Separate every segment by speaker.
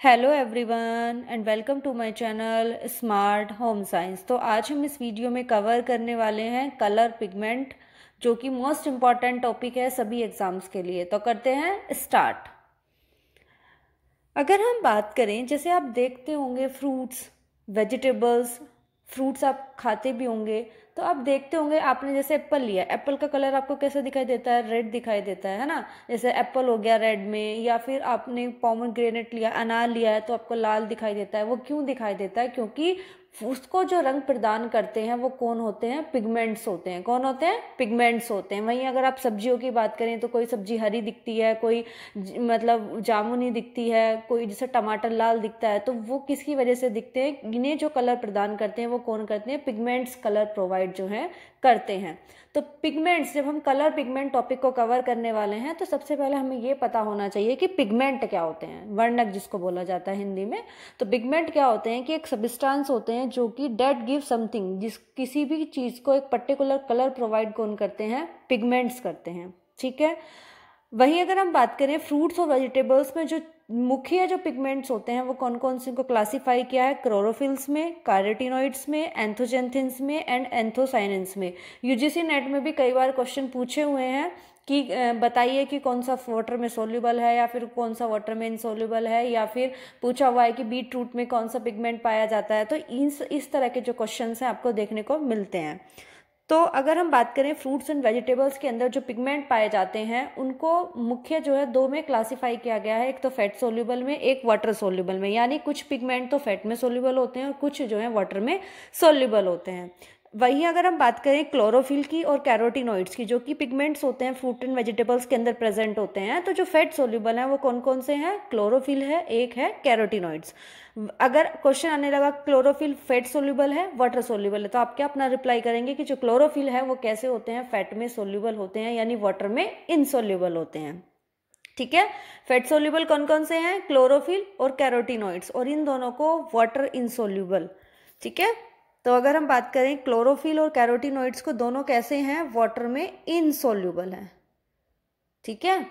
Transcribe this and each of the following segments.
Speaker 1: Hello everyone and welcome to my channel smart home science. तो आज हम इस वीडियो में कवर करने वाले हैं कलर पिगमेंट, जो कि मोस्ट इम्पॉर्टेंट टॉपिक है सभी एग्जाम्स के लिए। तो करते हैं स्टार्ट। अगर हम बात करें, जैसे आप देखते होंगे फ्रूट्स, वेजिटेबल्स, फ्रूट्स आप खाते भी होंगे, तो आप देखते होंगे, आपने जैसे एप्पल लिया, एप्पल का कलर आपको कैसा दिखाई देता है? रेड दिखाई देता है ना। जैसे एप्पल हो गया रेड में, या फिर आपने पोमेग्रेनेट लिया, अनार लिया है, तो आपको लाल दिखाई देता है। वो क्यों दिखाई देता है? क्योंकि उसको जो रंग प्रदान करते हैं वो कौन होते हैं? पिगमेंट्स होते हैं। कौन होते हैं? पिगमेंट्स होते हैं। वहीं अगर आप सब्जियों की बात करें तो कोई सब्जी हरी दिखती है, कोई मतलब जामुनी दिखती है, कोई जैसे टमाटर लाल दिखता है, तो वो किसकी वजह से दिखते हैं? इन्हें जो कलर प्रदान करते हैं वो कौन करते हैं? पिगमेंट्स कलर प्रोवाइड जो है करते हैं। तो पिगमेंट्स, जब हम कलर पिगमेंट टॉपिक को कवर करने वाले हैं तो सबसे पहले हमें ये पता होना चाहिए कि पिगमेंट क्या होते हैं, वर्णक जिसको बोला जाता है हिंदी में। तो पिगमेंट क्या होते हैं कि एक सब्सटेंस होते हैं जो कि डेट गिव समथिंग, जिस किसी भी चीज़ को एक पर्टिकुलर कलर प्रोवाइड कौन करते हैं? पिगमेंट्स करते हैं। ठीक है। वहीं अगर हम बात करें फ्रूट्स और वेजिटेबल्स में, जो मुख्य जो पिगमेंट्स होते हैं वो कौन कौन से, इनको क्लासिफाई किया है क्लोरोफिल्स में, कैरोटीनॉइड्स में, एंथोजेंथिन्स में एंड एंथोसाइनिन्स में। यूजीसी नेट में भी कई बार क्वेश्चन पूछे हुए हैं कि बताइए कि कौन सा वाटर में सोल्यूबल है, या फिर कौन सा वाटर में इनसोल्यूबल है, या फिर पूछा हुआ है कि बीट रूट में कौन सा पिगमेंट पाया जाता है। तो इस तरह के जो क्वेश्चन हैं आपको देखने को मिलते हैं। तो अगर हम बात करें फ्रूट्स एंड वेजिटेबल्स के अंदर जो पिगमेंट पाए जाते हैं उनको मुख्य जो है दो में क्लासिफाई किया गया है। एक तो फैट सोल्यूबल में, एक वाटर सोल्यूबल में। यानी कुछ पिगमेंट तो फैट में सोल्यूबल होते हैं और कुछ जो है वाटर में सोल्यूबल होते हैं। वहीं अगर हम बात करें क्लोरोफिल की और कैरोटीनॉइड्स की, जो कि पिगमेंट्स होते हैं फ्रूट एंड वेजिटेबल्स के अंदर प्रेजेंट होते हैं, तो जो फैट सोल्यूबल है वो कौन कौन से हैं? क्लोरोफिल है, एक है कैरोटीनॉइड्स। अगर क्वेश्चन आने लगा क्लोरोफिल फैट सोल्यूबल है, वाटर सोल्यूबल है, तो आप क्या अपना रिप्लाई करेंगे कि जो क्लोरोफिल है वो कैसे होते हैं? फैट में सोल्यूबल होते हैं, यानी वाटर में इनसोल्यूबल होते हैं। ठीक है। फैट सोल्यूबल कौन कौन से हैं? क्लोरोफिल और कैरोटीनॉइड्स, और इन दोनों को वाटर इनसोल्यूबल। ठीक है। तो अगर हम बात करें क्लोरोफिल और कैरोटीनॉइड्स को, दोनों कैसे हैं? वाटर में इनसोल्यूबल हैं। ठीक है।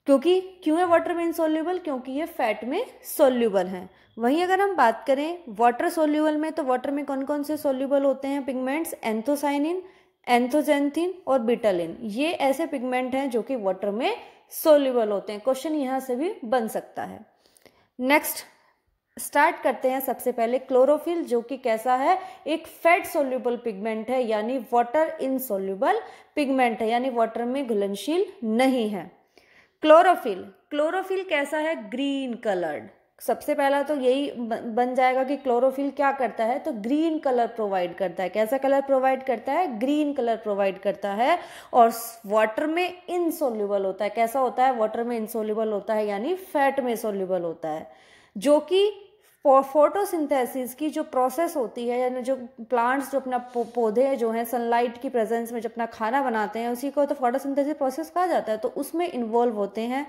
Speaker 1: क्यों है वाटर में इनसोल्यूबल? क्योंकि ये फैट में सोल्यूबल है। वहीं अगर हम बात करें वाटर सोल्यूबल में, तो वाटर में कौन कौन से सोल्यूबल होते हैं पिगमेंट्स? एंथोसाइनिन, एंथोजेंथिन और बिटालिन। ये ऐसे पिगमेंट हैं जो कि वाटर में सोल्यूबल होते हैं। क्वेश्चन यहाँ से भी बन सकता है। नेक्स्ट स्टार्ट करते हैं। सबसे पहले क्लोरोफिल, जो कि कैसा है? एक फैट सोल्यूबल पिगमेंट है, यानी वाटर इनसोल्यूबल पिगमेंट है, यानी वाटर में घुलनशील नहीं है। क्लोरोफिल कैसा है? Green coloured. सबसे पहला तो यही बन जाएगा कि क्लोरोफिल क्या करता है? तो ग्रीन कलर प्रोवाइड करता है। कैसा कलर प्रोवाइड करता है? ग्रीन कलर प्रोवाइड करता है। और वाटर में इनसोल्यूबल होता है। कैसा होता है? वाटर में इनसोल्यूबल होता है, यानी फैट में सोल्यूबल होता है। जो कि फोटोसिंथेसिस की जो प्रोसेस होती है, यानी जो प्लांट्स जो अपना पौधे जो हैं सनलाइट की प्रेजेंस में जो अपना खाना बनाते हैं, उसी को तो फोटोसिंथेसिस प्रोसेस कहा जाता है। तो उसमें इन्वॉल्व होते हैं,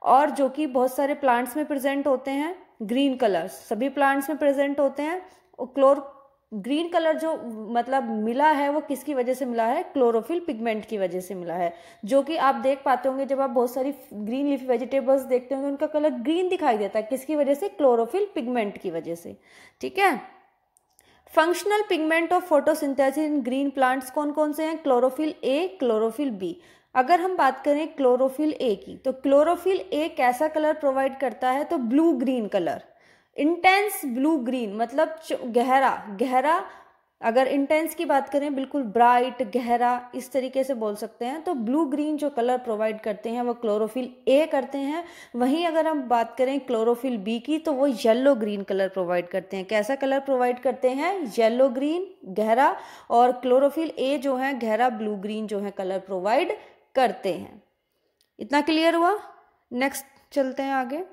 Speaker 1: और जो कि बहुत सारे प्लांट्स में प्रेजेंट होते हैं। ग्रीन कलर्स सभी प्लांट्स में प्रेजेंट होते हैं। और ग्रीन कलर जो मतलब मिला है वो किसकी वजह से मिला है? क्लोरोफिल पिगमेंट की वजह से मिला है। जो कि आप देख पाते होंगे, जब आप बहुत सारी ग्रीन लीफी वेजिटेबल्स देखते होंगे, उनका कलर ग्रीन दिखाई देता है। किसकी वजह से? क्लोरोफिल पिगमेंट की वजह से। ठीक है। Functional pigment of photosynthesis in green plants कौन कौन से हैं? Chlorophyll A, chlorophyll B. अगर हम बात करें क्लोरोफिल ए की, तो क्लोरोफिल ए कैसा कलर प्रोवाइड करता है? तो blue green colour, intense blue green, मतलब गहरा गहरा। अगर इंटेंस की बात करें, बिल्कुल ब्राइट गहरा, इस तरीके से बोल सकते हैं। तो ब्लू ग्रीन जो कलर प्रोवाइड करते हैं वो क्लोरोफिल ए करते हैं। वहीं अगर हम बात करें क्लोरोफिल बी की, तो वो येलो ग्रीन कलर प्रोवाइड करते हैं। कैसा कलर प्रोवाइड करते हैं? येलो ग्रीन गहरा। और क्लोरोफिल ए जो है गहरा ब्लू ग्रीन जो है कलर प्रोवाइड करते हैं। इतना क्लियर हुआ? नेक्स्ट चलते हैं आगे।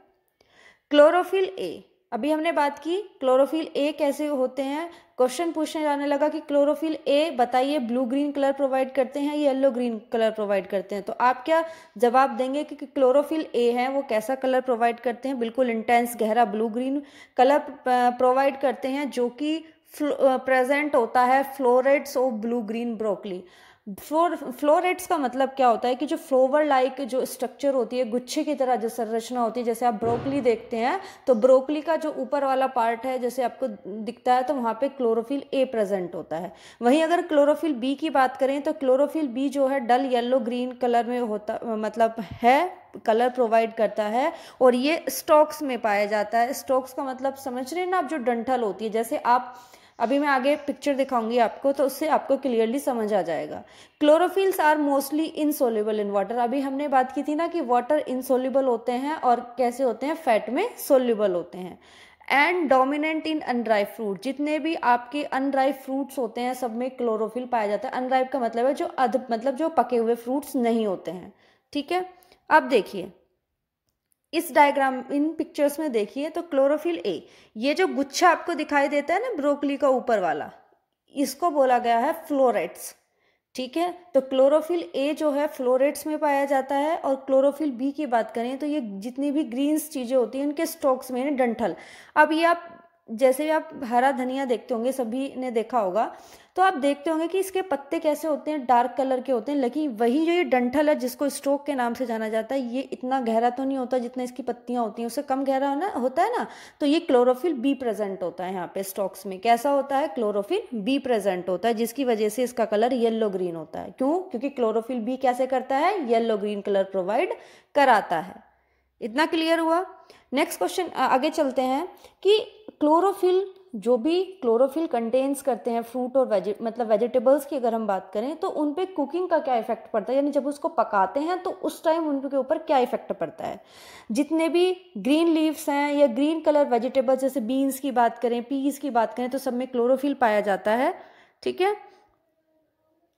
Speaker 1: क्लोरोफिल ए, अभी हमने बात की क्लोरोफिल ए कैसे होते हैं। क्वेश्चन पूछने जाने लगा कि क्लोरोफिल ए बताइए ब्लू ग्रीन कलर प्रोवाइड करते हैं या येलो ग्रीन कलर प्रोवाइड करते हैं। तो आप क्या जवाब देंगे कि क्लोरोफिल ए है वो कैसा कलर प्रोवाइड करते हैं? बिल्कुल इंटेंस गहरा ब्लू ग्रीन कलर प्रोवाइड करते हैं, जो कि प्रेजेंट होता है florets of blue green broccoli. Florets का मतलब क्या होता है कि जो फ्लोवर लाइक जो स्ट्रक्चर होती है, गुच्छे की तरह जो संरचना होती है, जैसे आप ब्रोकली देखते हैं तो ब्रोकली का जो ऊपर वाला पार्ट है जैसे आपको दिखता है तो वहाँ पे क्लोरोफिल ए प्रेजेंट होता है। वहीं अगर क्लोरोफिल बी की बात करें तो क्लोरोफिल बी जो है डल येलो ग्रीन कलर में होता, मतलब है, कलर प्रोवाइड करता है और ये स्टॉक्स में पाया जाता है। स्टॉक्स का मतलब समझ रहे हैं ना आप, जो डंठल होती है, जैसे आप अभी मैं आगे पिक्चर दिखाऊंगी आपको तो उससे आपको क्लियरली समझ आ जाएगा। Chlorophylls are mostly insoluble in water. अभी हमने बात की थी ना कि वाटर इनसोल्यूबल होते हैं और कैसे होते हैं, फैट में सोल्यूबल होते हैं। एंड डोमिनेंट इन अनड्राई फ्रूट, जितने भी आपके अनड्राई फ्रूट्स होते हैं सब में क्लोरोफिल पाया जाता है। अनड्राई का मतलब है जो मतलब जो पके हुए फ्रूट्स नहीं होते हैं, ठीक है। अब देखिए इस डायग्राम, इन पिक्चर्स में देखिए तो क्लोरोफिल ए, ये जो गुच्छा आपको दिखाई देता है ना ब्रोकली का ऊपर वाला, इसको बोला गया है फ्लोरेट्स, ठीक है। तो क्लोरोफिल ए जो है फ्लोरेट्स में पाया जाता है और क्लोरोफिल बी की बात करें तो ये जितनी भी ग्रीन्स चीजें होती हैं उनके स्टॉक्स में, डंठल। अब ये आप जैसे भी आप हरा धनिया देखते होंगे, सभी ने देखा होगा, तो आप देखते होंगे कि इसके पत्ते कैसे होते हैं, डार्क कलर के होते हैं। लेकिन वही जो ये डंठल है जिसको स्टॉक के नाम से जाना जाता है, ये इतना गहरा तो नहीं होता जितना इसकी पत्तियां होती हैं, उससे कम गहरा होता है ना। तो ये क्लोरोफिल बी प्रेजेंट होता है यहाँ पे स्टॉक्स में। कैसा होता है, क्लोरोफिल बी प्रेजेंट होता है, जिसकी वजह से इसका कलर येलो ग्रीन होता है। क्यों? क्योंकि क्लोरोफिल बी कैसे करता है, येलो ग्रीन कलर प्रोवाइड कराता है। इतना क्लियर हुआ। नेक्स्ट क्वेश्चन आगे चलते हैं कि क्लोरोफिल, जो भी क्लोरोफिल कंटेन्स करते हैं फ्रूट और मतलब वेजिटेबल्स की अगर हम बात करें तो उन पे कुकिंग का क्या इफेक्ट पड़ता है, यानी जब उसको पकाते हैं तो उस टाइम उनके ऊपर क्या इफेक्ट पड़ता है। जितने भी ग्रीन लीव्स हैं या ग्रीन कलर वेजिटेबल्स, जैसे बीन्स की बात करें, पीस की बात करें, तो सब में क्लोरोफिल पाया जाता है, ठीक है।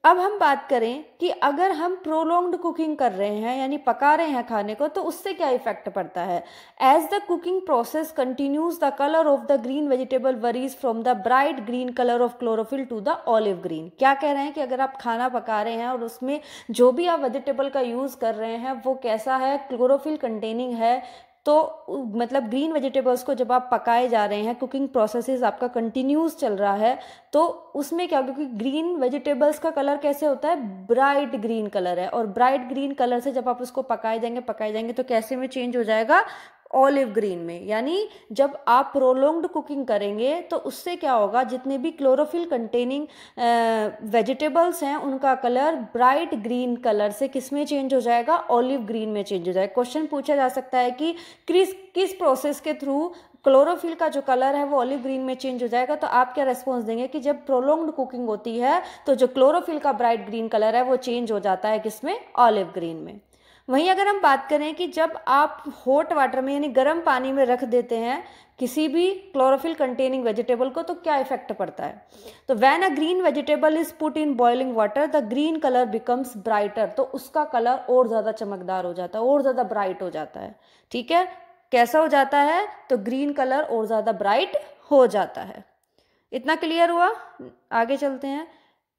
Speaker 1: अब हम बात करें कि अगर हम प्रोलॉन्ग्ड कुकिंग कर रहे हैं यानी पका रहे हैं खाने को, तो उससे क्या इफेक्ट पड़ता है। As the cooking process continues the colour of the green vegetable varies from the bright green colour of chlorophyll to the olive green. क्या कह रहे हैं कि अगर आप खाना पका रहे हैं और उसमें जो भी आप वेजिटेबल का यूज कर रहे हैं वो कैसा है, क्लोरोफिल कंटेनिंग है, तो मतलब ग्रीन वेजिटेबल्स को जब आप पकाए जा रहे हैं, कुकिंग प्रोसेसेस आपका कंटिन्यूस चल रहा है, तो उसमें क्या, क्योंकि ग्रीन वेजिटेबल्स का कलर कैसे होता है, ब्राइट ग्रीन कलर है, और ब्राइट ग्रीन कलर से जब आप उसको पकाए जाएंगे तो कैसे में चेंज हो जाएगा, ऑलिव ग्रीन में। यानी जब आप प्रोलॉन्ग्ड कुकिंग करेंगे तो उससे क्या होगा, जितने भी क्लोरोफिल कंटेनिंग वेजिटेबल्स हैं उनका कलर ब्राइट ग्रीन कलर से किस में चेंज हो जाएगा, ऑलिव ग्रीन में चेंज हो जाएगा। क्वेश्चन पूछा जा सकता है कि किस प्रोसेस के थ्रू क्लोरोफिल का जो कलर है वो ऑलिव ग्रीन में चेंज हो जाएगा। तो आप क्या रेस्पॉन्स देंगे कि जब प्रोलॉन्ग्ड कुकिंग होती है तो जो क्लोरोफिल का ब्राइट ग्रीन कलर है वो चेंज हो जाता है किसमें, ऑलिव ग्रीन में। वहीं अगर हम बात करें कि जब आप हॉट वाटर में यानी गर्म पानी में रख देते हैं किसी भी क्लोरोफिल कंटेनिंग वेजिटेबल को, तो क्या इफेक्ट पड़ता है। तो when a green vegetable is put in boiling water the green colour becomes brighter, तो उसका कलर और ज़्यादा चमकदार हो जाता है, और ज़्यादा ब्राइट हो जाता है, ठीक है। कैसा हो जाता है, तो ग्रीन कलर और ज़्यादा ब्राइट हो जाता है। इतना क्लियर हुआ। आगे चलते हैं।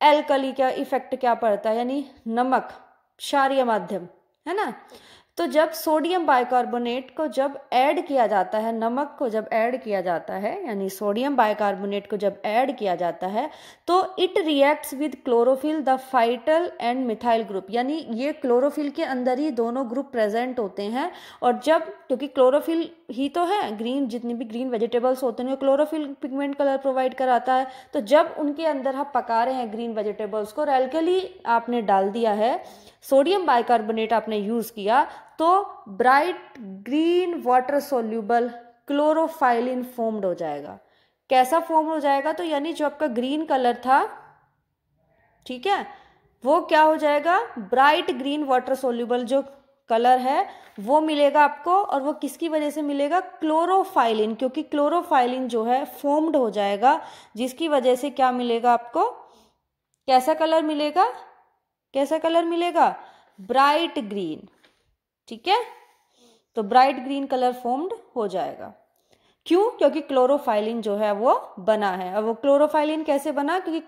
Speaker 1: एल्कली का इफेक्ट क्या पड़ता है, यानी नमक, क्षारीय माध्यम, है ना। तो जब सोडियम बाइकार्बोनेट को जब ऐड किया जाता है, नमक को जब ऐड किया जाता है, यानी सोडियम बाइकार्बोनेट को जब ऐड किया जाता है, तो it reacts with chlorophyll the phytol and methyl group, यानी ये क्लोरोफिल के अंदर ही दोनों ग्रुप प्रेजेंट होते हैं। और जब, क्योंकि क्लोरोफिल ही तो है, ग्रीन जितनी भी ग्रीन वेजिटेबल्स होते हैं क्लोरोफिल पिगमेंट कलर प्रोवाइड कराता है, तो जब उनके अंदर हम पका रहे हैं ग्रीन वेजिटेबल्स को और एल्कली आपने डाल दिया है, सोडियम बाइकार्बोनेट आपने यूज किया, तो bright green water soluble chlorophyllin formed हो जाएगा। कैसा फॉर्म हो जाएगा, तो यानी जो आपका ग्रीन कलर था, ठीक है, वो क्या हो जाएगा, ब्राइट ग्रीन वाटर सोल्यूबल जो कलर है वो मिलेगा आपको। और वो किसकी वजह से मिलेगा, क्लोरोफाइलिन, क्योंकि क्लोरोफाइलिन जो है फॉर्म्ड हो जाएगा, जिसकी वजह से क्या मिलेगा आपको, कैसा कलर मिलेगा, कैसा कलर मिलेगा, ब्राइट ग्रीन, ठीक है। तो ब्राइट ग्रीन कलर फॉर्म्ड हो जाएगा। क्यों, क्योंकि क्लोरोफाइलिन जो है वो बना है। अब वो क्लोरोफाइलिन कैसे बना, क्योंकि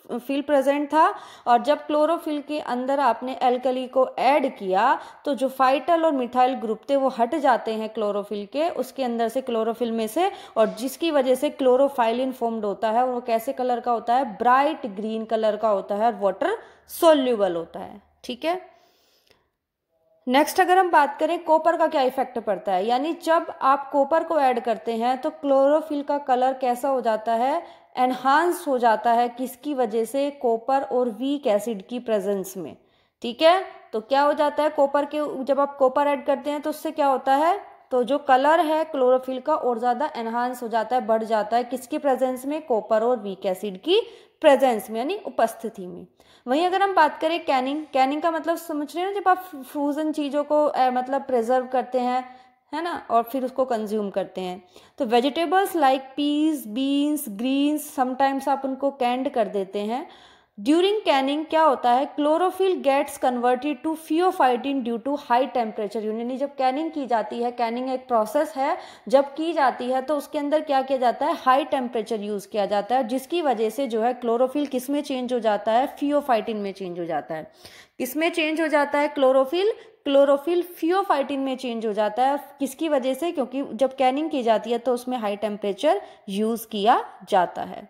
Speaker 1: क्लोरोफिल प्रेजेंट था, और जब क्लोरोफिल के अंदर आपने एल्कली को ऐड किया तो जो फाइटल और मिथाइल ग्रुप थे वो हट जाते हैं क्लोरोफिल के उसके अंदर से, क्लोरोफिल में से, और जिसकी वजह से क्लोरोफाइलिन फॉर्म्ड होता है। और वो कैसे कलर का होता है? ब्राइट ग्रीन कलर का होता है और वाटर सोल्यूबल होता है। ठीक है, नेक्स्ट अगर हम बात करें कॉपर का क्या इफेक्ट पड़ता है, यानी जब आप कॉपर को ऐड करते हैं तो क्लोरोफिल का कलर कैसा हो जाता है? एनहांस हो जाता है। किसकी वजह से? कॉपर और वीक एसिड की प्रेजेंस में। ठीक है, तो क्या हो जाता है कॉपर के, जब आप कॉपर ऐड करते हैं तो उससे क्या होता है? तो जो कलर है क्लोरोफिल का और ज्यादा एनहांस हो जाता है, बढ़ जाता है। किसकी प्रेजेंस में? कॉपर और वीक एसिड की प्रेजेंस में, यानी उपस्थिति में। वहीं अगर हम बात करें कैनिंग, कैनिंग का मतलब समझ रहे हैं ना, जब आप फ्रोजन चीज़ों को मतलब प्रिजर्व करते हैं, है ना, और फिर उसको कंज्यूम करते हैं। तो vegetables like peas, beans, greens, sometimes आप उनको कैंड कर देते हैं। ड्यूरिंग कैनिंग क्या होता है? Chlorophyll gets converted to pheophytin due to high temperature. यानी जब कैनिंग की जाती है, कैनिंग एक प्रोसेस है, जब की जाती है तो उसके अंदर क्या किया जाता है? हाई टेम्परेचर यूज किया जाता है, जिसकी वजह से जो है क्लोरोफिल किस में चेंज हो जाता है? फियोफाइटिन में चेंज हो जाता है। किसमें चेंज हो जाता है क्लोरोफिल? क्लोरोफिल फियोफाइटिन में चेंज हो जाता है। किसकी वजह से? क्योंकि जब कैनिंग की जाती है तो उसमें हाई टेम्परेचर यूज किया जाता है।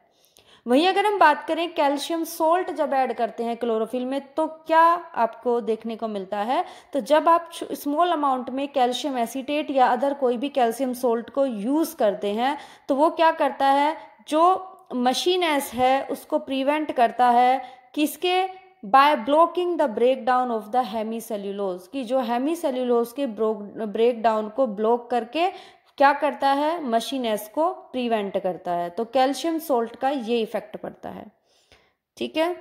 Speaker 1: वहीं अगर हम बात करें कैल्शियम सोल्ट जब ऐड करते हैं क्लोरोफिल में तो क्या आपको देखने को मिलता है? तो जब आप स्मॉल अमाउंट में कैल्शियम एसीटेट या अदर कोई भी कैल्शियम सोल्ट को यूज करते हैं तो वो क्या करता है? जो मशीनेस है उसको प्रिवेंट करता है। किसके? By blocking the break down of the hemicellulose, की जो हेमीसेल्यूलोज के ब्रेक डाउन को ब्लॉक करके क्या करता है? मशीनेस को प्रिवेंट करता है। तो कैल्शियम सोल्ट का ये इफेक्ट पड़ता है। ठीक है,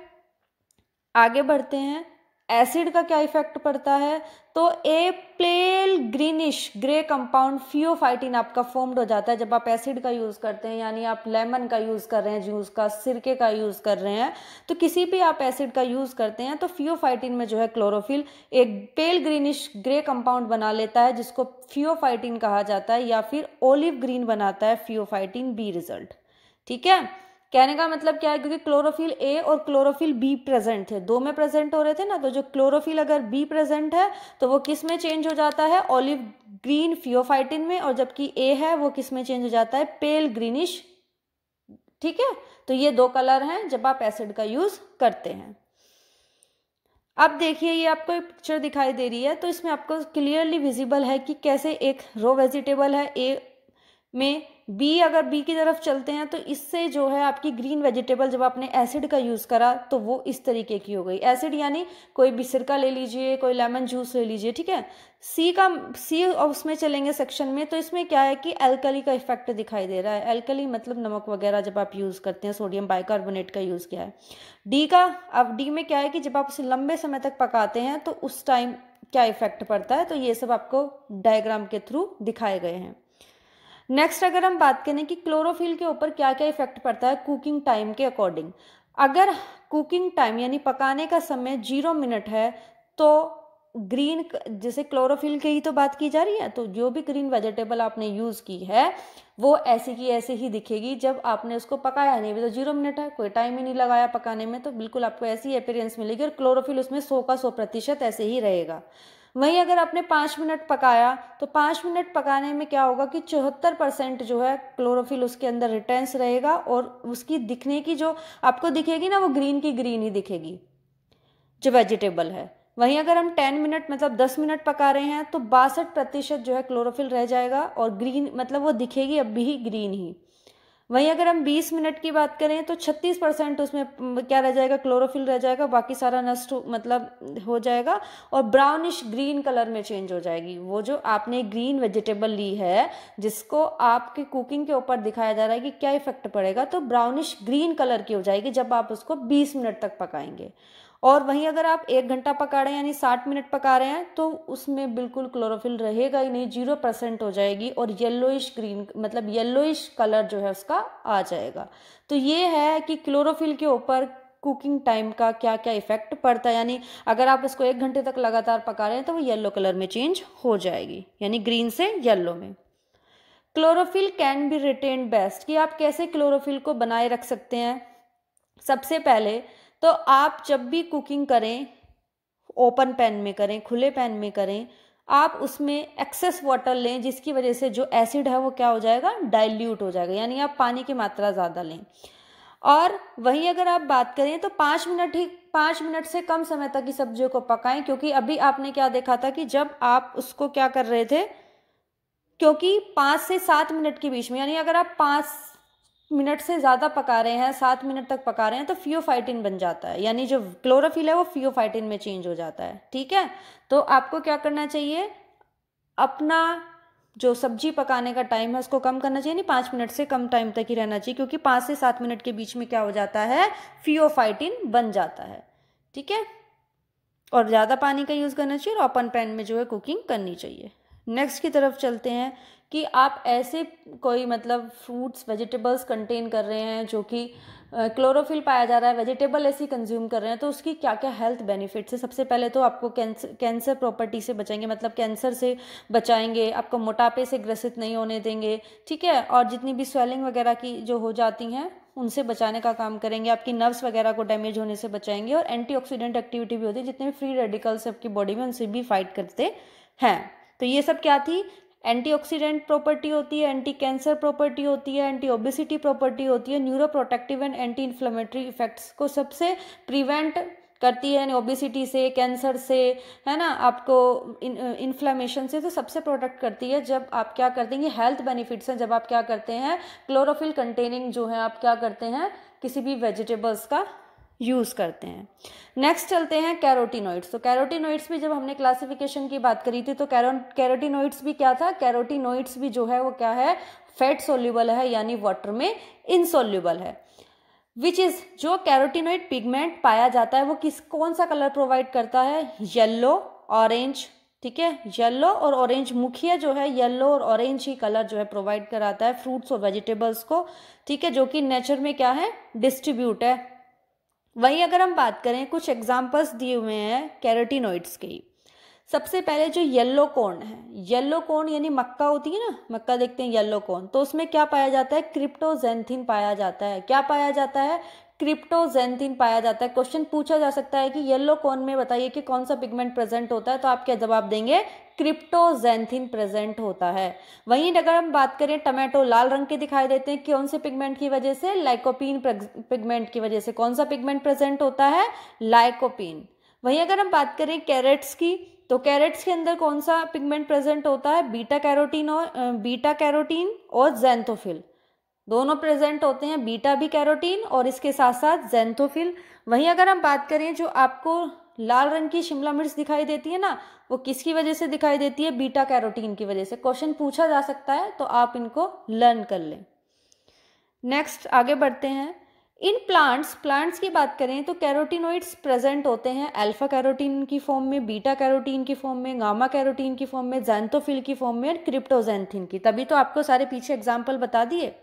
Speaker 1: आगे बढ़ते हैं। एसिड का क्या इफेक्ट पड़ता है? तो ए पेल ग्रीनिश ग्रे कंपाउंड फियोफाइटिन आपका फॉर्म्ड हो जाता है जब आप एसिड का यूज करते हैं, यानी आप लेमन का यूज कर रहे हैं, जूस का, सिरके का यूज कर रहे हैं, तो किसी भी आप एसिड का यूज करते हैं तो फियोफाइटिन में जो है क्लोरोफिल एक पेल ग्रीनिश ग्रे कंपाउंड बना लेता है जिसको फियोफाइटिन कहा जाता है, या फिर ओलिव ग्रीन बनाता है फियोफाइटिन बी रिजल्ट। ठीक है, कहने का मतलब क्या है? क्योंकि क्लोरोफिल ए और क्लोरोफिल बी प्रेजेंट थे, दो में प्रेजेंट हो रहे थे ना, तो जो क्लोरोफिल अगर बी प्रेजेंट है तो वो किस में चेंज हो जाता है? ऑलिव ग्रीन फियोफाइटिन में, और जबकि ए है वो किस में चेंज हो जाता है? पेल ग्रीनिश। ठीक है, तो ये दो कलर हैं जब आप एसिड का यूज करते हैं। अब देखिए ये आपको एक पिक्चर दिखाई दे रही है, तो इसमें आपको क्लियरली विजिबल है कि कैसे एक रो वेजिटेबल है ए में, बी अगर बी की तरफ चलते हैं तो इससे जो है आपकी ग्रीन वेजिटेबल जब आपने एसिड का यूज़ करा तो वो इस तरीके की हो गई। एसिड यानी कोई भी सिरका ले लीजिए, कोई लेमन जूस ले लीजिए। ठीक है, सी और उसमें चलेंगे सेक्शन में, तो इसमें क्या है कि एल्कली का इफेक्ट दिखाई दे रहा है। एल्कली मतलब नमक वगैरह जब आप यूज़ करते हैं, सोडियम बाइकार्बोनेट का यूज़ किया है। डी का, अब डी में क्या है कि जब आप उसे लंबे समय तक पकाते हैं तो उस टाइम क्या इफेक्ट पड़ता है, तो ये सब आपको डायग्राम के थ्रू दिखाए गए हैं। नेक्स्ट अगर हम बात करें कि क्लोरोफिल के ऊपर क्या क्या इफेक्ट पड़ता है कुकिंग टाइम के अकॉर्डिंग। अगर कुकिंग टाइम यानी पकाने का समय 0 मिनट है तो ग्रीन, जैसे क्लोरोफिल की ही तो बात की जा रही है, तो जो भी ग्रीन वेजिटेबल आपने यूज की है वो ऐसी की ऐसे ही दिखेगी जब आपने उसको पकाया नहीं भी। तो 0 मिनट है, कोई टाइम ही नहीं लगाया पकाने में, तो बिल्कुल आपको ऐसी अपीयरेंस मिलेगी और क्लोरोफिल उसमें 100 का 100% ऐसे ही रहेगा। वहीं अगर आपने 5 मिनट पकाया तो 5 मिनट पकाने में क्या होगा कि 74% जो है क्लोरोफिल उसके अंदर रिटेंस रहेगा, और उसकी दिखने की जो आपको दिखेगी ना वो ग्रीन की ग्रीन ही दिखेगी जो वेजिटेबल है। वहीं अगर हम 10 मिनट मतलब 10 मिनट पका रहे हैं तो 62% जो है क्लोरोफिल रह जाएगा और ग्रीन मतलब वो दिखेगी अब भी ग्रीन ही। वहीं अगर हम 20 मिनट की बात करें तो 36% उसमें क्या रह जाएगा? क्लोरोफिल रह जाएगा, बाकी सारा नष्ट मतलब हो जाएगा और ब्राउनिश ग्रीन कलर में चेंज हो जाएगी। वो जो आपने ग्रीन वेजिटेबल ली है जिसको आपके कुकिंग के ऊपर दिखाया जा रहा है कि क्या इफेक्ट पड़ेगा, तो ब्राउनिश ग्रीन कलर की हो जाएगी जब आप उसको 20 मिनट तक पकाएंगे। और वहीं अगर आप 1 घंटा पका रहे हैं यानी 60 मिनट पका रहे हैं तो उसमें बिल्कुल क्लोरोफिल रहेगा ही नहीं, 0% हो जाएगी और येलोइश ग्रीन मतलब येलोइश कलर जो है उसका आ जाएगा। तो ये है कि क्लोरोफिल के ऊपर कुकिंग टाइम का क्या क्या इफेक्ट पड़ता है, यानी अगर आप इसको 1 घंटे तक लगातार पका रहे हैं तो वो येलो कलर में चेंज हो जाएगी, यानी ग्रीन से येलो में। Chlorophyll can be retained best, कि आप कैसे क्लोरोफिल को बनाए रख सकते हैं। सबसे पहले तो आप जब भी कुकिंग करें, ओपन पैन में करें, खुले पैन में करें, आप उसमें एक्सेस वाटर लें, जिसकी वजह से जो एसिड है वो क्या हो जाएगा, डाइल्यूट हो जाएगा, यानी आप पानी की मात्रा ज़्यादा लें। और वहीं अगर आप बात करें तो 5 मिनट से कम समय तक की सब्जियों को पकाएं, क्योंकि अभी आपने क्या देखा था कि जब आप उसको क्या कर रहे थे, क्योंकि 5 से 7 मिनट के बीच में, यानी अगर आप 5 मिनट से ज़्यादा पका रहे हैं, 7 मिनट तक पका रहे हैं, तो फियोफाइटिन बन जाता है, यानी जो क्लोरोफिल है वो फियोफाइटिन में चेंज हो जाता है। ठीक है, तो आपको क्या करना चाहिए, अपना जो सब्जी पकाने का टाइम है उसको कम करना चाहिए, नहीं 5 मिनट से कम टाइम तक ही रहना चाहिए, क्योंकि 5 से 7 मिनट के बीच में क्या हो जाता है, फियोफाइटिन बन जाता है। ठीक है, और ज़्यादा पानी का यूज़ करना चाहिए और ओपन पैन में जो है कुकिंग करनी चाहिए। नेक्स्ट की तरफ चलते हैं कि आप ऐसे कोई मतलब फ्रूट्स वेजिटेबल्स कंटेन कर रहे हैं जो कि क्लोरोफिल पाया जा रहा है, वेजिटेबल ऐसी कंज्यूम कर रहे हैं, तो उसकी क्या क्या हेल्थ बेनिफिट्स है। सबसे पहले तो आपको कैंसर प्रॉपर्टी से बचाएंगे, मतलब कैंसर से बचाएंगे, आपको मोटापे से ग्रसित नहीं होने देंगे। ठीक है, और जितनी भी स्वेलिंग वगैरह की जो हो जाती हैं उनसे बचाने का काम करेंगे, आपकी नर्व्स वगैरह को डैमेज होने से बचाएंगे, और एंटीऑक्सीडेंट एक्टिविटी भी होती है, जितने भी फ्री रेडिकल्स आपकी बॉडी में उनसे भी फाइट करते हैं। तो ये सब क्या थी, एंटीऑक्सीडेंट प्रॉपर्टी होती है, एंटी कैंसर प्रॉपर्टी होती है, एंटी ओबेसिटी प्रॉपर्टी होती है, neuro protective and anti inflammatory effects को सबसे प्रिवेंट करती है, ओबेसिटी से, कैंसर से, है ना, आपको इन्फ्लेमेशन से तो सबसे प्रोटेक्ट करती है। जब आप क्या करते हैं, ये हेल्थ बेनिफिट्स हैं, जब आप क्या करते हैं, क्लोरोफिल कंटेनिंग जो है आप क्या करते हैं, किसी भी वेजिटेबल्स का यूज़ करते हैं। नेक्स्ट चलते हैं कैरोटीनॉइड्स। तो कैरोटीनॉइड्स भी जब हमने क्लासिफिकेशन की बात करी थी तो कैरोटीनॉइड्स भी क्या था, कैरोटीनॉइड्स भी जो है वो क्या है, फैट सोल्यूबल है, यानी वाटर में इनसोल्यूबल है। विच इज, जो कैरोटीनॉइड पिगमेंट पाया जाता है वो कौन सा कलर प्रोवाइड करता है, येलो, ऑरेंज। ठीक है, येलो और ऑरेंज, मुख्य जो है येलो और ऑरेंज ही कलर जो है प्रोवाइड कराता है फ्रूट्स और वेजिटेबल्स को। ठीक है, जो कि नेचर में क्या है, डिस्ट्रीब्यूट है। वहीं अगर हम बात करें, कुछ एग्जाम्पल्स दिए हुए हैं कैरोटीनॉइड्स के। सबसे पहले जो येलो कॉर्न है, येलो कॉर्न यानी मक्का होती है ना, मक्का देखते हैं येलो कॉर्न, तो उसमें क्या पाया जाता है, क्रिप्टोजेंथिन पाया जाता है। क्या पाया जाता है, क्रिप्टोजेंथिन पाया जाता है। क्वेश्चन पूछा जा सकता है कि येलो कॉर्न में बताइए कि कौन सा पिगमेंट प्रेजेंट होता है, तो आप क्या जवाब देंगे, क्रिप्टोजेंथिन प्रेजेंट होता है। वहीं अगर हम बात करें, टमाटो लाल रंग के दिखाई देते हैं, कौन से पिगमेंट की वजह से, लाइकोपीन पिगमेंट की वजह से। कौन सा पिगमेंट प्रेजेंट होता है, लाइकोपीन। वहीं अगर हम बात करें कैरेट्स की, तो कैरेट्स के अंदर कौन सा पिगमेंट प्रेजेंट होता है, बीटा कैरोटीन और ज़ैंथोफिल, दोनों प्रेजेंट होते हैं, बीटा भी कैरोटीन और इसके साथ साथ ज़ैंथोफिल। वहीं अगर हम बात करें, जो आपको लाल रंग की शिमला मिर्च दिखाई देती है ना, वो किसकी वजह से दिखाई देती है, बीटा कैरोटीन की वजह से। क्वेश्चन पूछा जा सकता है, तो आप इनको लर्न कर लें। नेक्स्ट आगे बढ़ते हैं। इन प्लांट्स की बात करें तो कैरोटीनॉइड्स प्रेजेंट होते हैं अल्फा कैरोटीन की फॉर्म में, बीटा कैरोटीन की फॉर्म में, गामा कैरोटीन की फॉर्म में, ज़ैंथोफिल की फॉर्म में और क्रिप्टोजेंथिन की। तभी तो आपको सारे पीछे एग्जाम्पल बता दिए।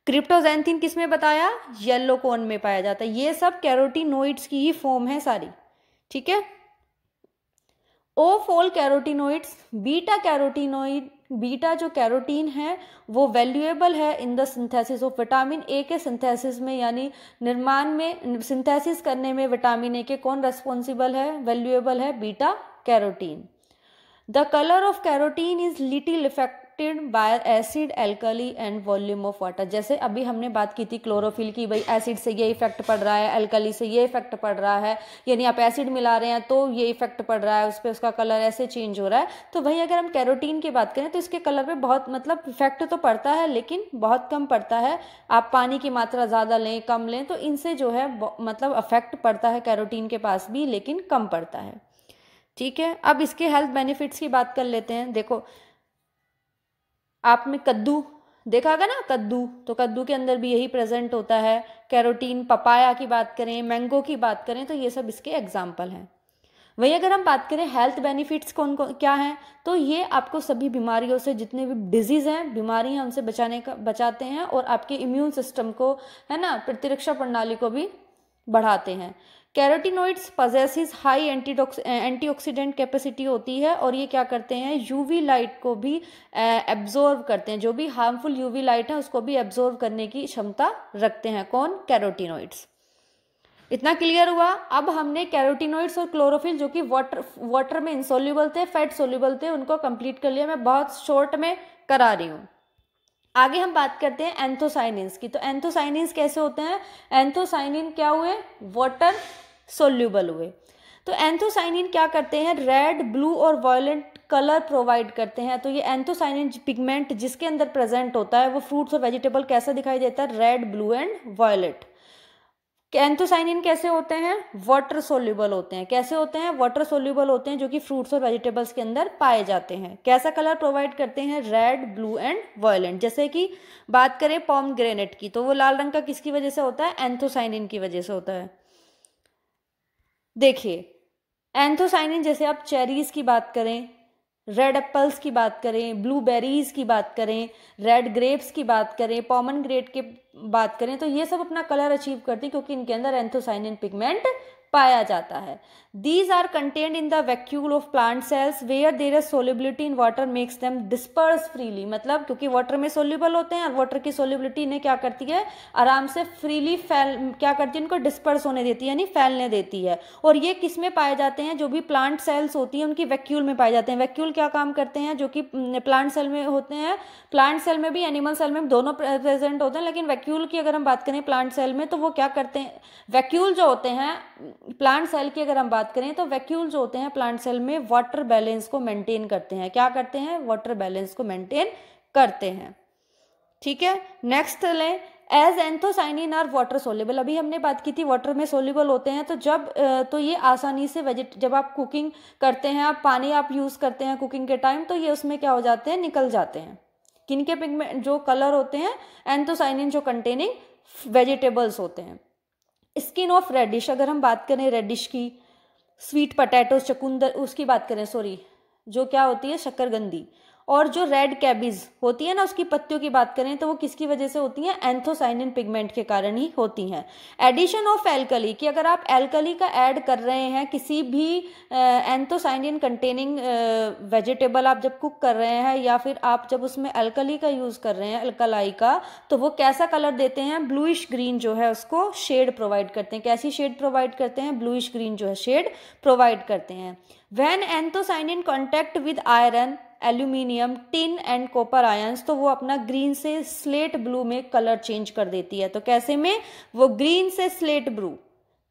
Speaker 1: क्रिप्टोजेंथिन किस में बताया, येलो कॉर्न में पाया जाता है। ये सब कैरोटीनॉइड्स की ही फॉर्म है सारी। ठीक है, ऑफ ऑल कैरोटीनॉइड्स, बीटा जो कैरोटीन है वो वैल्यूएबल है in the synthesis of vitamin A के सिंथेसिस में, यानी निर्माण में, सिंथेसिस करने में विटामिन ए के कौन रेस्पॉन्सिबल है, वैल्यूएबल है beta carotene. The colour of carotene is little affected by acid, alkali and volume of water. जैसे अभी हमने बात की थी क्लोरोफिल की, भाई एसिड से ये इफेक्ट पड़ रहा है, एल्कली से ये इफेक्ट पड़ रहा है, यानी आप एसिड मिला रहे हैं तो ये इफेक्ट पड़ रहा है, उस पर उसका कलर ऐसे चेंज हो रहा है। तो वहीं अगर हम कैरोटीन की बात करें तो इसके कलर पे बहुत मतलब इफेक्ट तो पड़ता है, लेकिन बहुत कम पड़ता है। आप पानी की मात्रा ज़्यादा लें कम लें तो इनसे जो है मतलब अफेक्ट पड़ता है कैरोटीन के पास भी, लेकिन कम पड़ता है। ठीक है, अब इसके हेल्थ बेनिफिट्स की बात कर लेते हैं। देखो, आपने कद्दू देखा होगा ना, कद्दू, तो कद्दू के अंदर भी यही प्रेजेंट होता है कैरोटीन। पपाया की बात करें, मैंगो की बात करें, तो ये सब इसके एग्जाम्पल हैं। वहीं अगर हम बात करें हेल्थ बेनिफिट्स कौन कौन क्या हैं, तो ये आपको सभी बीमारियों से, जितने भी डिजीज़ हैं, बीमारी हैं, उनसे बचाते हैं, और आपके इम्यून सिस्टम को, है ना, प्रतिरक्षा प्रणाली को भी बढ़ाते हैं। Carotenoids possesses high antioxidant capacity होती है, और ये क्या करते हैं, यूवी लाइट को भी एब्जॉर्व करते हैं, जो भी हार्मफुल यूवी लाइट है उसको भी एब्जॉर्व करने की क्षमता रखते हैं। कौन, कैरोटीनॉइड्स। इतना क्लियर हुआ। अब हमने कैरोटीनॉइड्स और क्लोरोफिल जो कि वाटर में इंसोल्यूबल थे, फैट सोल्यूबल थे, उनको कंप्लीट कर लिया। मैं बहुत शॉर्ट में करा रही हूँ। आगे हम बात करते हैं एंथोसाइनिन्स की। तो एंथोसाइनिन्स कैसे होते हैं? एंथोसाइनिन क्या हुए? वाटर सोल्यूबल हुए। तो एंथोसाइनिन क्या करते हैं? रेड, ब्लू और वायलेट कलर प्रोवाइड करते हैं। तो ये एंथोसाइनिन पिगमेंट जिसके अंदर प्रेजेंट होता है वो फ्रूट्स और वेजिटेबल कैसा दिखाई देता है? Red, blue and violet. Anthocyanin कैसे होते हैं? वाटर सोल्यूबल होते हैं। कैसे होते हैं? वाटर सोल्यूबल होते हैं, जो कि फ्रूट्स और वेजिटेबल्स के अंदर पाए जाते हैं। कैसा कलर प्रोवाइड करते हैं? Red, blue and violet. जैसे कि बात करें पोमग्रेनेट की, तो वो लाल रंग का किसकी वजह से होता है? एंथोसाइनिन की वजह से होता है। देखिए, एंथोसाइनिन जैसे आप चेरीज की बात करें, रेड एप्पल्स की बात करें, ब्लूबेरीज की बात करें, रेड ग्रेप्स की बात करें, पोमेग्रेनेट की बात करें, तो ये सब अपना कलर अचीव करती हैं क्योंकि इनके अंदर एंथोसाइनिन पिगमेंट पाया जाता है। These are contained in the vacuole of plant cells where there is solubility in water makes them disperse freely. मतलब क्योंकि वाटर में सोल्यूबल होते हैं और वाटर की सोल्युबिलिटी इन्हें क्या करती है? आराम से फ्रीली क्या करती है? इनको डिस्पर्स होने देती है, यानी फैलने देती है। और ये किस में पाए जाते हैं? जो भी प्लांट सेल्स होती हैं उनकी वैक्यूल में पाए जाते हैं। वैक्यूल क्या काम करते हैं? जो कि प्लांट सेल में होते हैं, प्लांट सेल में भी एनिमल सेल में दोनों प्रेजेंट होते हैं, लेकिन वैक्यूल की अगर हम बात करें प्लांट सेल में, तो वो क्या करते हैं? वैक्यूल जो होते हैं प्लांट सेल की अगर हम बात करें, तो वैक्यूल जो होते हैं प्लांट सेल में वाटर बैलेंस को मेंटेन करते हैं। क्या करते हैं? वाटर बैलेंस को मेंटेन करते हैं। ठीक है, नेक्स्ट लें, as anthocyanin are water soluble. अभी हमने बात की थी वाटर में सोल्यूबल होते हैं, तो तो ये आसानी से जब आप कुकिंग करते हैं, आप पानी आप यूज करते हैं कुकिंग के टाइम, तो ये उसमें क्या हो जाते हैं? निकल जाते हैं। किनके पिगमेंट जो कलर होते हैं? एंथोसाइनिन जो कंटेनिंग वेजिटेबल्स होते हैं। स्किन ऑफ रेडिश, अगर हम बात करें रेडिश की, स्वीट पटैटो, चकुंदर, उसकी बात करें, सॉरी, जो क्या होती है? शकरकंदी। और जो रेड कैबिज होती है ना, उसकी पत्तियों की बात करें तो वो किसकी वजह से होती हैं? एंथोसाइनिन पिगमेंट के कारण ही होती हैं। एडिशन ऑफ एल्कली, कि अगर आप एल्कली का ऐड कर रहे हैं किसी भी एंथोसाइनिन कंटेनिंग वेजिटेबल आप जब कुक कर रहे हैं, या फिर आप जब उसमें एल्कली का यूज कर रहे हैं, अल्कलाई का, तो वो कैसा कलर देते हैं? ब्लूइश ग्रीन जो है उसको शेड प्रोवाइड करते हैं। कैसी शेड प्रोवाइड करते हैं? ब्लूइश ग्रीन जो है शेड प्रोवाइड करते हैं। When anthocyanin contact with iron, aluminium, tin and copper ions, तो वो अपना ग्रीन से स्लेट ब्लू में कलर चेंज कर देती है। तो कैसे में? वो ग्रीन से स्लेट ब्लू।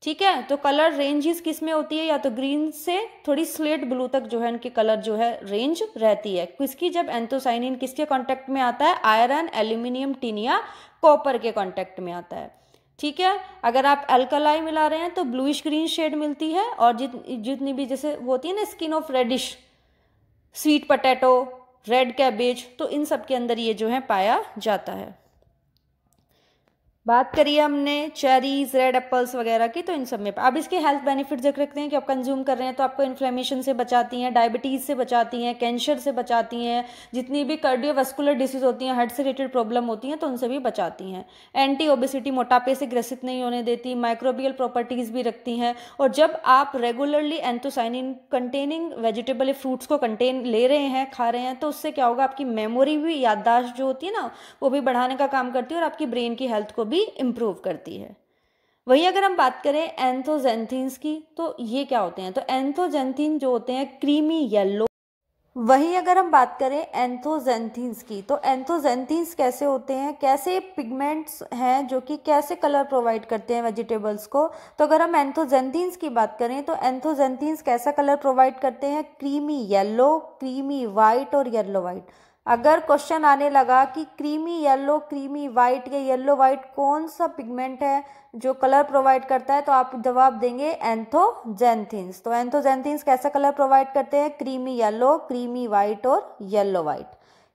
Speaker 1: ठीक है, तो कलर रेंजेस किस में होती है? या तो ग्रीन से थोड़ी स्लेट ब्लू तक जो है इनकी कलर जो है रेंज रहती है। किसकी? जब एंथोसाइनिन किसके कांटेक्ट में आता है? आयरन, एल्यूमिनियम, टिन या कॉपर के कांटेक्ट में आता है। ठीक है, अगर आप अल्कलाई मिला रहे हैं तो ब्लूइश ग्रीन शेड मिलती है, और जितनी भी जैसे वो होती है ना skin of radish, sweet potato, red cabbage, तो इन सब के अंदर ये जो है पाया जाता है। बात करिए हमने चेरीज, रेड एप्पल्स वगैरह की, तो इन सब में अब इसके हेल्थ बेनिफिट देख रखते हैं कि आप कंज्यूम कर रहे हैं तो आपको इन्फ्लेमेशन से बचाती हैं, डायबिटीज़ से बचाती हैं, कैंसर से बचाती हैं, जितनी भी कार्डियोवास्कुलर डिसीज होती हैं, हार्ट से रिलेटेड प्रॉब्लम होती हैं, तो उनसे भी बचाती हैं। एंटी ओबेसिटी, मोटापे से ग्रसित नहीं होने देती, माइक्रोबियल प्रॉपर्टीज़ भी रखती हैं। और जब आप regularly anthocyanin containing vegetable fruits को कंटेन ले रहे हैं, खा रहे हैं, तो उससे क्या होगा? आपकी मेमोरी भी, याददाश्त जो होती है ना, वो भी बढ़ाने का काम करती है और आपकी ब्रेन की हेल्थ को भी इम्प्रूव करती है। वही अगर हम बात करें एंथोजेंथिन्स की, तो ये क्या होते हैं? तो एंथोजेंथिन जो होते हैं क्रीमी येलो। वही अगर हम बात करें एंथोजेंथिन्स की, तो एंथोजेंथिन्स कैसे होते हैं? कैसे पिगमेंट्स हैं जो कि कैसे कलर प्रोवाइड करते हैं वेजिटेबल्स को? तो अगर हम एंथोजेंथिन्स की बात करें तो एंथोजेंथिन्स कैसा कलर प्रोवाइड करते हैं? क्रीमी येलो, क्रीमी वाइट और येलो वाइट। अगर क्वेश्चन आने लगा कि क्रीमी येलो, क्रीमी वाइट या येलो वाइट कौन सा पिगमेंट है जो कलर प्रोवाइड करता है, तो आप जवाब देंगे एंथोजेंथिन्स। तो एंथोजेंथिन्स कैसा कलर प्रोवाइड करते हैं? क्रीमी येलो, क्रीमी वाइट और येलो वाइट।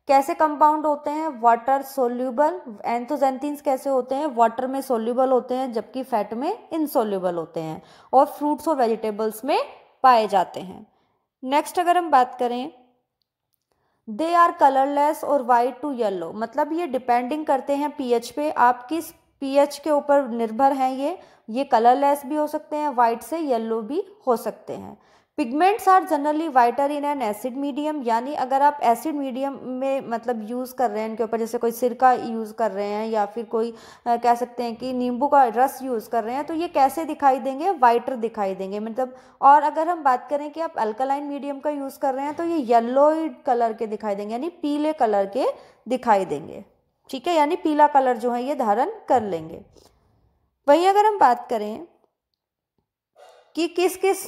Speaker 1: कैसे कंपाउंड होते हैं? Water soluble. एंथोजेंथिन्स कैसे होते हैं? वाटर में सोल्यूबल होते हैं, जबकि फैट में इनसोल्यूबल होते हैं, और फ्रूट्स और वेजिटेबल्स में पाए जाते हैं। नेक्स्ट अगर हम बात करें, दे आर कलरलेस और वाइट टू येलो, मतलब ये डिपेंडिंग करते हैं पीएच पे, आप किस पीएच के ऊपर निर्भर हैं। ये कलरलेस भी हो सकते हैं, वाइट से येलो भी हो सकते हैं। Pigments are generally whiter in an acid medium, यानी अगर आप एसिड मीडियम में मतलब यूज़ कर रहे हैं इनके ऊपर, जैसे कोई सिरका यूज़ कर रहे हैं या फिर कोई कह सकते हैं कि नींबू का रस यूज़ कर रहे हैं, तो ये कैसे दिखाई देंगे, वाइटर दिखाई देंगे मतलब। और अगर हम बात करें कि आप अल्कलाइन मीडियम का यूज़ कर रहे हैं तो ये येलोइड कलर के दिखाई देंगे, यानी पीले कलर के दिखाई देंगे, ठीक है, यानी पीला कलर जो है ये धारण कर लेंगे। वहीं अगर हम बात करें कि किस किस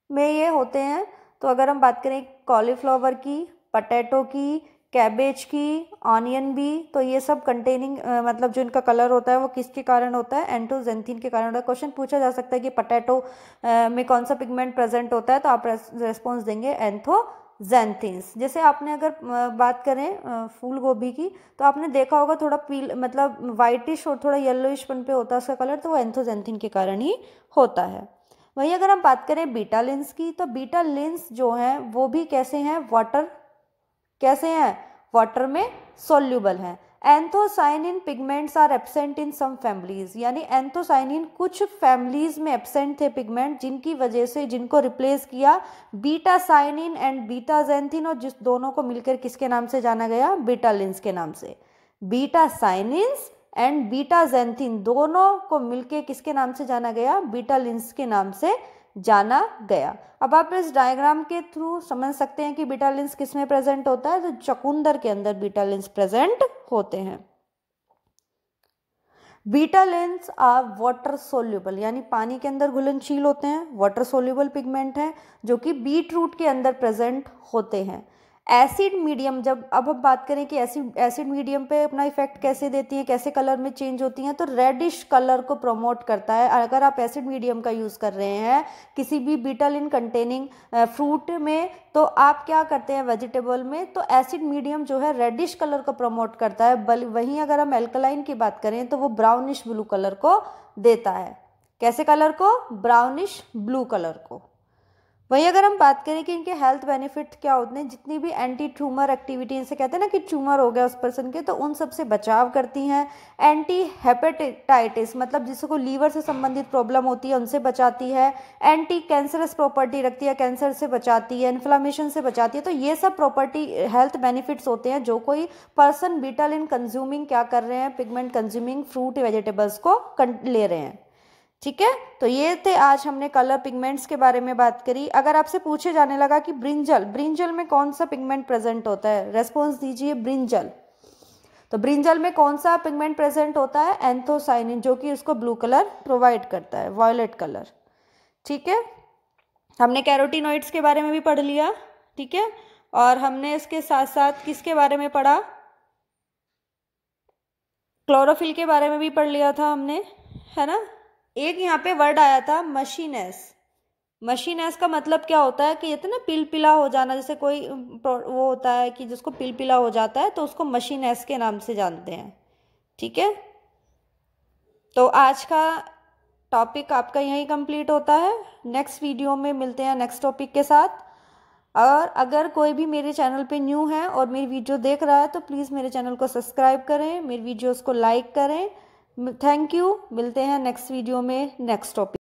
Speaker 1: में ये होते हैं, तो अगर हम बात करें कॉलीफ्लावर की, पटेटो की, कैबेज की, ऑनियन भी, तो ये सब कंटेनिंग मतलब जो इनका कलर होता है वो किसके कारण होता है, एंथोजेंथिन के कारण होता है। क्वेश्चन पूछा जा सकता है कि पटेटो में कौन सा पिगमेंट प्रेजेंट होता है, तो आप रेस्पॉन्स देंगे एंथोजेंथिन्स। जैसे आपने अगर बात करें फूल गोभी की, तो आपने देखा होगा थोड़ा पील मतलब वाइटिश और थोड़ा येलोइशपन पे होता है उसका कलर, तो वो एंथोजेंथिन के कारण ही होता है। वहीं अगर हम बात करें बीटा लिंस की, तो बीटा लिंस जो हैं वो भी कैसे हैं, कैसे हैं, वाटर में सोल्यूबल हैं। Anthocyanin pigments are absent in some families, यानी एंथोसाइनिन कुछ फैमिलीज में एब्सेंट थे पिगमेंट, जिनकी वजह से जिनको रिप्लेस किया betacyanin and betaxanthin, और जिस दोनों को मिलकर किसके नाम से जाना गया, बीटा लिंस के नाम से। बीटा साइनिन्स एंड बीटा ज़ैंथिन दोनों को मिलके किसके नाम से जाना गया, बीटा लिंस के नाम से जाना गया। अब आप इस डायग्राम के थ्रू समझ सकते हैं कि बीटा लिंस किस में प्रेजेंट होता है, तो चुकंदर के अंदर बीटा लिंस प्रेजेंट होते हैं। बीटा लिंस आर वाटर सोल्यूबल, यानी पानी के अंदर घुलनशील होते हैं, वाटर सोल्यूबल पिगमेंट है जो कि बीट रूट के अंदर प्रेजेंट होते हैं। एसिड मीडियम, जब अब हम बात करें कि एसिड मीडियम पे अपना इफेक्ट कैसे देती हैं, कैसे कलर में चेंज होती हैं, तो रेडिश कलर को प्रमोट करता है। अगर आप एसिड मीडियम का यूज़ कर रहे हैं किसी भी बीटालिन कंटेनिंग फ्रूट में, तो आप क्या करते हैं वेजिटेबल में, तो एसिड मीडियम जो है रेडिश कलर को प्रमोट करता है। वहीं अगर हम एल्कलाइन की बात करें तो वो ब्राउनिश ब्लू कलर को देता है। कैसे कलर को, ब्राउनिश ब्लू कलर को। वहीं अगर हम बात करें कि इनके हेल्थ बेनिफिट क्या होते हैं, जितनी भी एंटी ट्यूमर एक्टिविटी, इनसे कहते हैं ना कि ट्यूमर हो गया उस पर्सन के, तो उन सब से बचाव करती हैं। एंटी हेपेटाइटिस मतलब जिसको लीवर से संबंधित प्रॉब्लम होती है उनसे बचाती है। एंटी कैंसरस प्रॉपर्टी रखती है, कैंसर से बचाती है, इन्फ्लामेशन से बचाती है। तो ये सब प्रॉपर्टी हेल्थ बेनिफिट्स होते हैं जो कोई पर्सन बीटालिन कंज्यूमिंग क्या कर रहे हैं, पिगमेंट कंज्यूमिंग फ्रूट वेजिटेबल्स को ले रहे हैं, ठीक है। तो ये थे आज हमने कलर पिगमेंट्स के बारे में बात करी। अगर आपसे पूछे जाने लगा कि ब्रिंजल में कौन सा पिगमेंट प्रेजेंट होता है, रेस्पॉन्स दीजिए ब्रिंजल। तो ब्रिंजल में कौन सा पिगमेंट प्रेजेंट होता है, एंथोसाइनिन, जो कि उसको ब्लू कलर प्रोवाइड करता है, वॉयलेट कलर, ठीक है। हमने कैरोटीनॉइड्स के बारे में भी पढ़ लिया, ठीक है। और हमने इसके साथ साथ किसके बारे में पढ़ा, क्लोरोफिल के बारे में भी पढ़ लिया था हमने, है ना। एक यहाँ पे वर्ड आया था मशीनेस। मशीनेस का मतलब क्या होता है कि ये तो ना पिलपिला हो जाना, जैसे कोई वो होता है कि जिसको पिलपिला हो जाता है तो उसको मशीनेस के नाम से जानते हैं, ठीक है। तो आज का टॉपिक आपका यहीं कंप्लीट होता है। नेक्स्ट वीडियो में मिलते हैं नेक्स्ट टॉपिक के साथ। और अगर कोई भी मेरे चैनल पे न्यू है और मेरी वीडियो देख रहा है तो प्लीज़ मेरे चैनल को सब्सक्राइब करें, मेरी वीडियोस को लाइक करें। Thank you. मिलते हैं नेक्स्ट वीडियो में नेक्स्ट टॉपिक।